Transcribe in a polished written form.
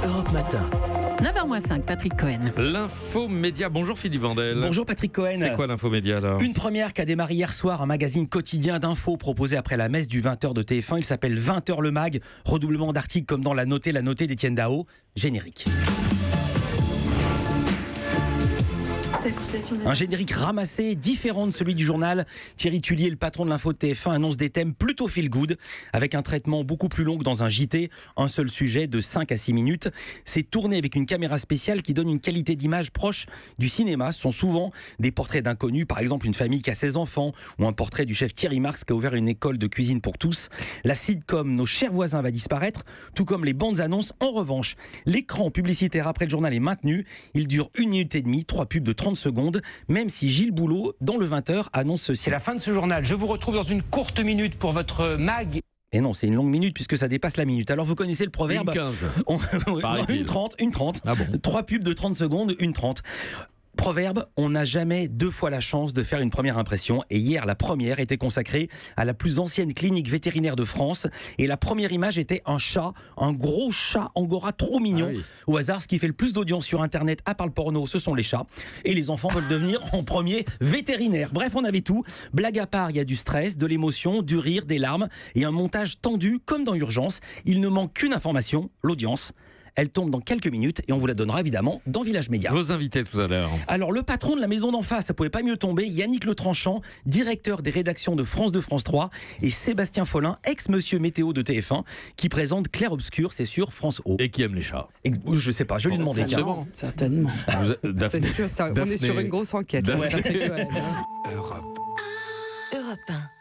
Europe Matin. 9h-5, Patrick Cohen. L'info média. Bonjour Philippe Vandel. Bonjour Patrick Cohen. C'est quoi l'info média là ? Une première qui a démarré hier soir, un magazine quotidien d'infos proposé après la messe du 20h de TF1. Il s'appelle 20h le mag. Redoublement d'articles comme dans la notée d'Étienne Dao. Générique. Un générique ramassé, différent de celui du journal. Thierry Tullier, le patron de l'info de TF1, annonce des thèmes plutôt feel good, avec un traitement beaucoup plus long que dans un JT. Un seul sujet de 5 à 6 minutes. C'est tourné avec une caméra spéciale qui donne une qualité d'image proche du cinéma. Ce sont souvent des portraits d'inconnus, par exemple une famille qui a 16 enfants, ou un portrait du chef Thierry Marx qui a ouvert une école de cuisine pour tous. La sitcom Nos chers voisins va disparaître, tout comme les bandes annonces. En revanche, l'écran publicitaire après le journal est maintenu. Il dure 1 minute et demie, 3 pubs de 30 secondes, même si Gilles Boulot, dans le 20h, annonce ceci. C'est la fin de ce journal. Je vous retrouve dans une courte minute pour votre mag. Et non, c'est une longue minute puisque ça dépasse la minute. Alors vous connaissez le proverbe. Une 15. Une 30. Ah bon. 3 pubs de 30 secondes, une 30. Proverbe, on n'a jamais 2 fois la chance de faire une première impression. Et hier, la première était consacrée à la plus ancienne clinique vétérinaire de France. Et la première image était un chat, un gros chat angora trop mignon. Ah oui. Au hasard, ce qui fait le plus d'audience sur Internet, à part le porno, ce sont les chats. Et les enfants veulent devenir en premier vétérinaire. Bref, on avait tout. Blague à part, il y a du stress, de l'émotion, du rire, des larmes et un montage tendu comme dans Urgence. Il ne manque qu'une information, l'audience. Elle tombe dans quelques minutes et on vous la donnera évidemment dans Village Média. Vos invités tout à l'heure. Alors le patron de la maison d'en face, ça pouvait pas mieux tomber, Yannick Le Tranchant, directeur des rédactions de France 2, France 3, et Sébastien Follin, ex-monsieur météo de TF1, qui présente Clair Obscur, c'est sur France O. Et qui aime les chats. Et, je sais pas, je vais lui demander. C'est bon. Certainement. C'est sûr, on est sur une grosse enquête. Daphné. Patrick Cohen, hein. Europe 1.